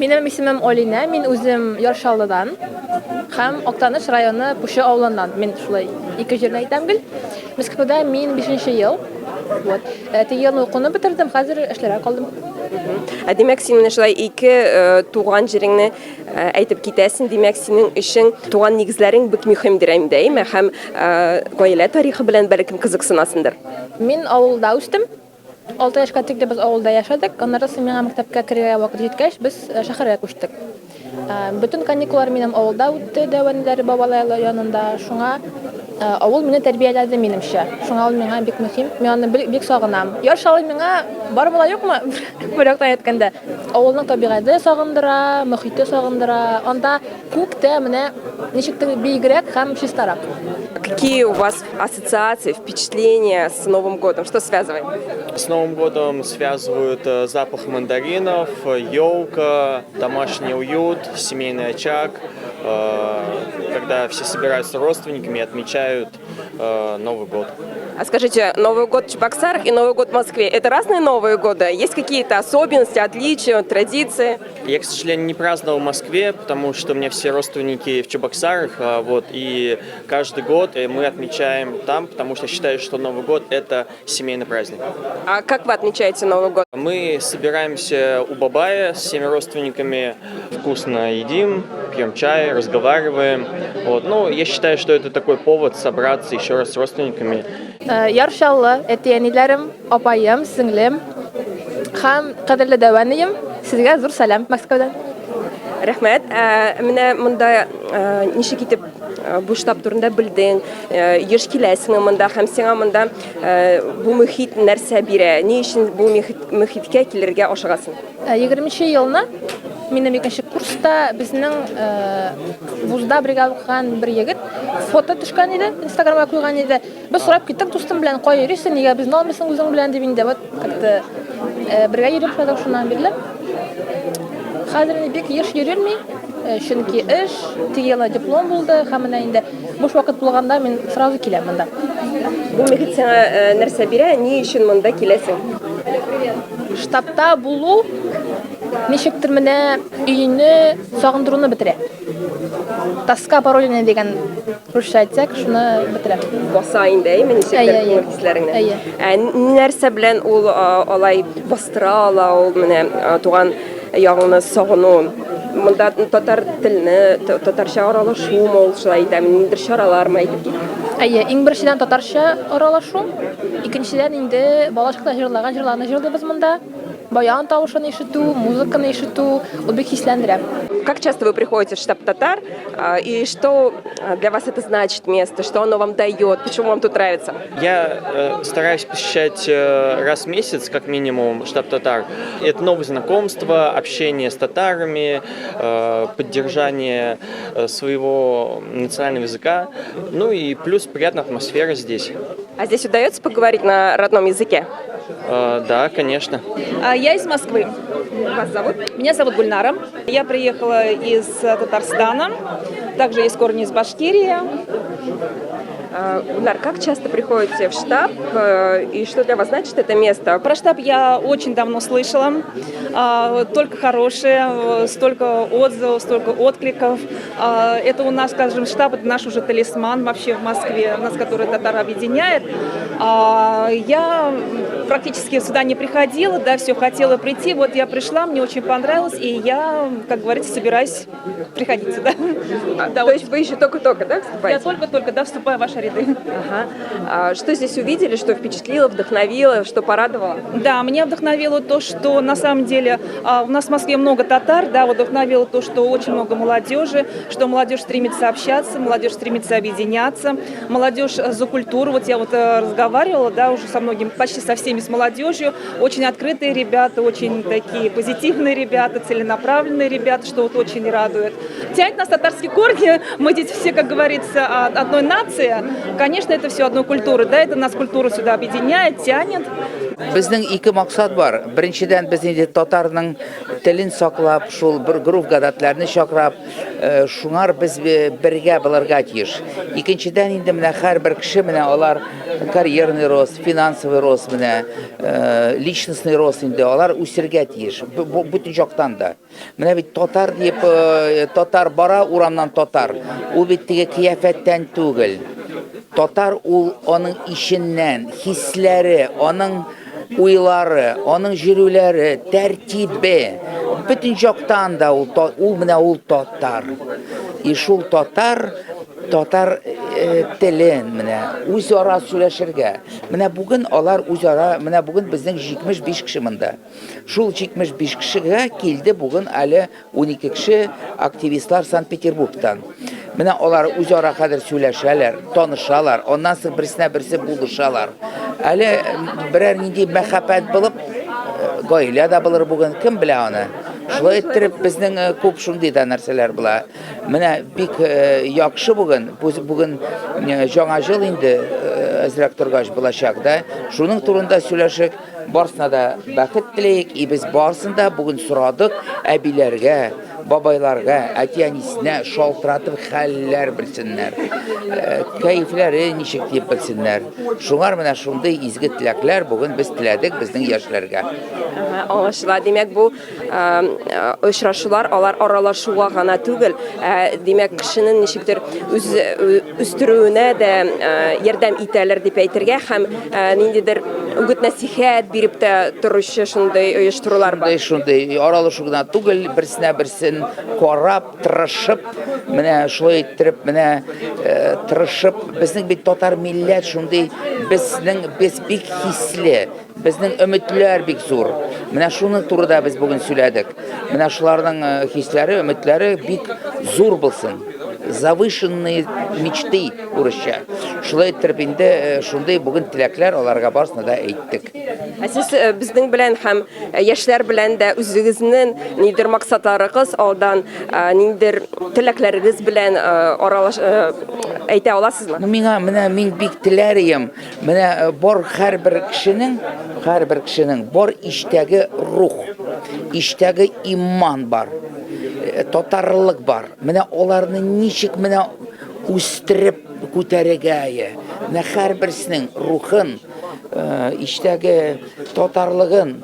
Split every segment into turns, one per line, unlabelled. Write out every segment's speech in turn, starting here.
Минем исемем Олина, мин үзем Яршалыдан һәм Актаныш районы Пушы авылыннан. Мин шулай ике җирдән әйтәм гел. Мәскәүдә мин 5нче ел. Вот. Теге елны укуны бетердем, хәзер эшләргә калдым.
Димәк, син шулай ике туган җиреңне әйтеп китәсең, димәк, синең өчен туган нигезләрең бик мөһимдер инде, һәм гаилә тарихы белән бәлкем кызыксынасыңдыр.
Мин авылда үстем. 6 яшькә тикле без авылда яшәдек. Аннары миңа мәктәпкә керергә вакыт җиткәч, без шәһәргә күчтек. Bütün каникуллар минем авылда үтте, дәвәннәре бабалар янында. Шуңа авыл мине тәрбияләде минемчә. Шуңа ул миңа бик мөһим. Мин аны бик сагынам. Яршалы миңа бармы юкмы? Бер яктан әйткәндә, авылның табигате сагындыра, мөхите сагындыра. Анда күктә менә ничектер бигрәк һәм чистарак.
Какие у вас ассоциации, впечатления с Новым годом? Что связывает?
С Новым годом связывают запах мандаринов, елка, домашний уют, семейный очаг, когда все собираются родственниками и отмечают Новый год.
А скажите, Новый год в Чебоксарах и Новый год в Москве – это разные Новые годы? Есть какие-то особенности, отличия, традиции?
Я, к сожалению, не праздновал в Москве, потому что у меня все родственники в Чебоксарах, и каждый год мы отмечаем там, потому что я считаю, что Новый год – это семейный праздник.
А как вы отмечаете Новый год?
Мы собираемся у Бабая с всеми родственниками, вкусно едим, пьем чай, разговариваем. Я считаю, что это такой повод собраться еще раз с родственниками.
Яршаллы, әтиәниләрем, апайым, сеңлем һәм кадерле дәвәнием, сезгә зур сәлам Мәскәүдән.
Рәхмәт. Менә монда ничек итеп бу штаб турында белдең, еш киләсең монда һәм сиңа монда бу мөхит нәрсә бирә? Ни өчен бу мөхиткә килергә ашыгасың?
20нче елны минем 2нче курста безнең вузда бергә укыган бер егет фото төшкән иде, Instagramга куйган иде. Без сорап киттек дустым белән, кая йөрисең, нигә безне алмыйсың үзең белән дип инде. Вот как-то бергә йөреп шундый шуннан бирле. Хәзер бик еш йөрелми, чөнки эш, теге елда диплом булды, һәм менә инде буш вакыт булганда мин сразу киләм монда.
Бу мөхит сиңа нәрсә бирә? Ни өчен монда киләсең?
Штабта булу ничектер менә өйне сагындыруны бетерә. Тоска по родине дигән русча әйтсәк, шуны бетерә.
Баса инде, ничектер хисләреңне. Нәрсә белән ул алай бастыра ала, ул менә туган ягыңны сагыну? Монда татар телене, татарча аралашуымы ул шулай итә, ниндер чаралармы әйтеп кит?
Иң беренчедән татарча аралашу, икенчедән инде балачакта җырлаган җырларны җырлыйбыз монда. Баян тавышын ишетү, музыканы ишетү, ул бик хисләндерә.
Как часто вы приходите в штаб татар, и что для вас это значит место, что оно вам дает, почему вам тут нравится?
Я стараюсь посещать раз в месяц, как минимум, штаб татар. Это новые знакомства, общение с татарами, поддержание своего национального языка, и плюс приятная атмосфера здесь.
А здесь удается поговорить на родном языке?
Да, конечно.
Я из Москвы.
Вас зовут?
Меня зовут Гульнара. Я приехала из Татарстана. Также есть корни из Башкирии.
Гульнар, как часто приходите в штаб и что для вас значит это место?
Про штаб я очень давно слышала. Только хорошие, столько отзывов, столько откликов. Это у нас, скажем, штаб, это наш уже талисман вообще в Москве, нас, который татар объединяет. Я практически сюда не приходила, все хотела прийти. Вот я пришла, мне очень понравилось, и я, как говорится, собираюсь приходить сюда.
То есть вы еще только-только, да, вступаете?
Я только-только, вступаю в ваши ряды.
Ага. Что здесь увидели, что впечатлило, вдохновило, что порадовало?
Да, меня вдохновило то, что на самом деле у нас в Москве много татар, вдохновило то, что очень много молодежи, что молодежь стремится общаться, молодежь стремится объединяться, молодежь за культуру. Вот я разговаривала, уже со многими, почти со всеми с молодежью, очень открытые ребята, очень такие позитивные ребята, целенаправленные ребята, что очень радует. Тянет нас татарские корни, мы здесь все, как говорится, одной нации. Конечно, это все одной культуры, это нас культура сюда объединяет, тянет.
Безнең ике максат бар. Беренчедән без инде татарның телен саклап, шул бер груп гадәтләрне чакрап, шуңар без бергә булырга тиеш. Икенчедән инде менә һәрбер кеше менә алар карьерный рост, финансовый рост менә, личностный рост инде алар үсергә тиеш. Бүтән жактан да. Менә бит татар дип, татар бара урамнан татар. Ул бит теге кыяфәттән түгел. Татар ул аның ишеннән, хисләре, аның уйлары, аның жүрүләре, тәртибе. Бүтән жактан да ул менә ул татар. И шул татар телен менә үзара сөйләшергә. Менә бүген алар үзара, менә бүген безнең 75 кеше монда. Шул 75 кешегә килде бүген әле 12 кеше активистлар Санкт-Петербургтан. Менә алар үзара хәзер сөйләшәләр, танышалар, аннан соң берсенә берсе булышалар. Әле берәр нинди мәхәббәт булып, гаилә дә булыр бүген, кем белә аны. Шулай иттереп безнең күп шундый да нәрсәләр була. Менә бик яхшы бүген жаңа ел инде әзрәк торгач булачак да. Шуның турында сөйләшек, барсына да бәхет теләйек, и без барсында бүген сорадык әбиләргә, бабайларга, әти-әнисенә шалтыратып хәлләр белсеннәр. Кәефләре ничек дип белсеннәр. Шуңар менә шундый изге теләкләр бүген без теләдек безнең яшьләргә.
Аңлашыла. Димәк, бу очрашулар алар аралашуга гына түгел, димәк, кешенең ничектер үстерүенә дә ярдәм итәләр дип әйтергә һәм ниндидер үгет-нәсихәт биреп тә торучы шундый оештырулар бар.
Шундый аралашу гына түгел, берсенә берсен карап, тырышып, менә шулай иттереп, менә тырышып, безнең бит татар милләт шундый, без бик хисле, безнең өметләр бик зур. Менә шуны турыда без бүген сөйләдек. Менә шуларның хисләре, өметләре бик зур булсын. Завышенные мечты урысча. Шулай иттереп инде шундый бүген теләкләр аларга барсына да әйттек.
Сез безнең белән һәм яшьләр белән дә үзегезнең нидер максатларыгыз, алдан нидер теләкләрегез белән аралаш әйтә аласызмы?
Миңа менә мин бик теләрем. Менә бар һәрбер кешенең бар иштәге рух, иштәге иман бар. Татарлык бар. Менә аларны ничек менә үстереп күтәрергә. Менә һәрберсенең рухын, иштәге татарлыгын,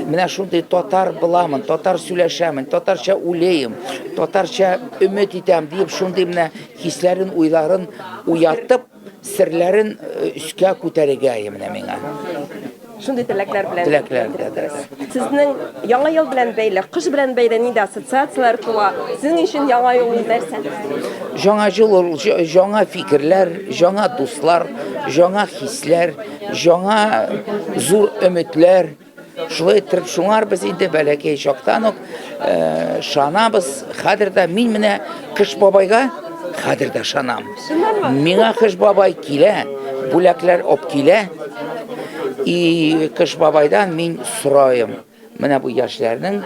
менә шундый татар буламын, татар сөйләшәмен, татарча уйлыйм, татарча өмет итәм дип шундый менә хисләрен, уйларын уятып, серләрен үскә күтәрергә менә миңа.
Шундый теләкләр белән.
Теләкләр.
Сезнең яңа ел белән бәйле, кыш белән бәйле нидә ассоциациялар туа? Сезнең өчен яңа ел нәрсә?
Жаңа ел ул жаңа фикерләр, жаңа дуслар, жаңа хисләр, жаңа зур өметләр. Шулай итеп шуңар без инде бәләкәй чактан ук шанабыз. Хәзер дә мин менә Кыш бабайга хәзер дә шанам. Миңа Кыш бабай килә, бүләкләр оп килә. И Кыш бабайдан мин сорайым. Менә бу яшьләрнең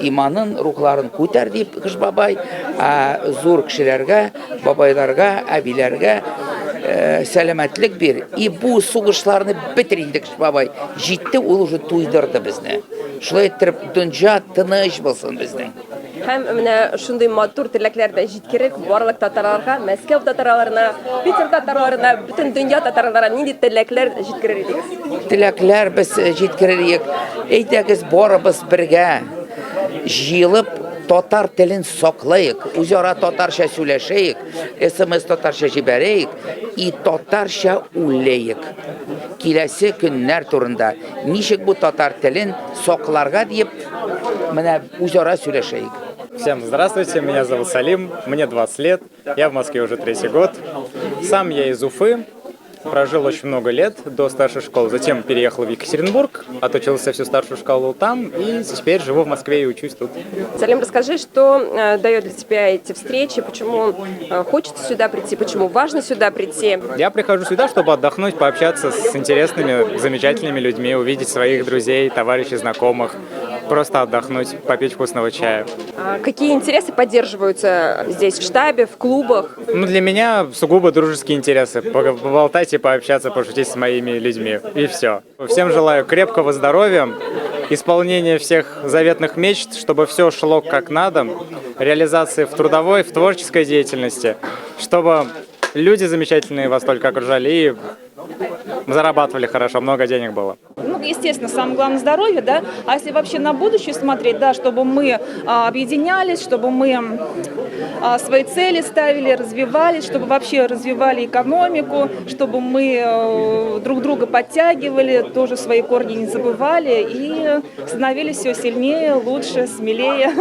иманын, рухларын күтәр дип Кыш бабай, зур кешеләргә, бабайларга, әбиләргә сәламәтлек бир. И бу сугышларны битер инде Кыш бабай. Җитте, ул уже туйдырды безне. Шулай итеп дөнья тыныч булсын безнең.
Һәм менә шундый матур теләкләр дә җиткерик барлык татарларга, Мәскәү татарларына, Питер татарларына, бөтен дөнья татарларына нинди теләкләр җиткерер идегез?
Теләкләр без җиткерик. Әйтәгез, барыбыз бергә җыелып татар телен саклайык, үзара татарча сөйләшәйек, СМС татарча җибәрәйек и татарча уйлыйк. Киләсе көннәр турында ничек бу татар телен сакларга дип менә үзара сөйләшәйек.
Всем здравствуйте, меня зовут Салим, мне 20 лет, я в Москве уже 3-й год. Сам я из Уфы, прожил очень много лет до старшей школы, затем переехал в Екатеринбург, отучился всю старшую школу там и теперь живу в Москве и учусь тут.
Салим, расскажи, что дает для тебя эти встречи, почему хочется сюда прийти, почему важно сюда прийти?
Я прихожу сюда, чтобы отдохнуть, пообщаться с интересными, замечательными людьми, увидеть своих друзей, товарищей, знакомых, просто отдохнуть, попить вкусного чая.
Какие интересы поддерживаются здесь, в штабе, в клубах?
Ну, для меня сугубо дружеские интересы. Поболтать и пообщаться, пошутить с моими людьми. И все. Всем желаю крепкого здоровья, исполнения всех заветных мечт, чтобы все шло как надо, реализации в трудовой, в творческой деятельности, чтобы люди замечательные вас только окружали и зарабатывали хорошо, много денег было.
Ну, естественно, самое главное здоровье, да. А если вообще на будущее смотреть, да, чтобы мы объединялись, чтобы мы свои цели ставили, развивались, чтобы вообще развивали экономику, чтобы мы друг друга подтягивали, тоже свои корни не забывали и становились все сильнее, лучше, смелее,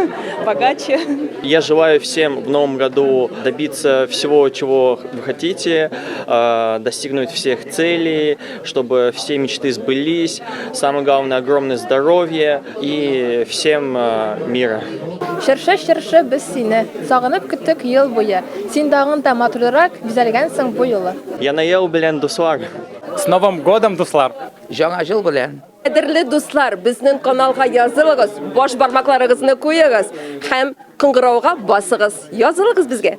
богаче.
Я желаю всем в новом году добиться всего, чего вы хотите, достигнуть всех целей, чтобы все мечты сбылись. Самое главное, огромное здоровье и всем мира.
Шыршы без сине. Сагынып көттек ел буе. Син дагын да матурлырак бизәлгәнсең бу юлы.
Яна ел белән дуслар.
С Новым годом, дуслар!
Жаңа жыл белән.
Кадерле дуслар, безнең каналга язылыгыз, баш бармакларыгызны куегыз һәм кыңгырауга басыгыз. Язылыгыз безгә.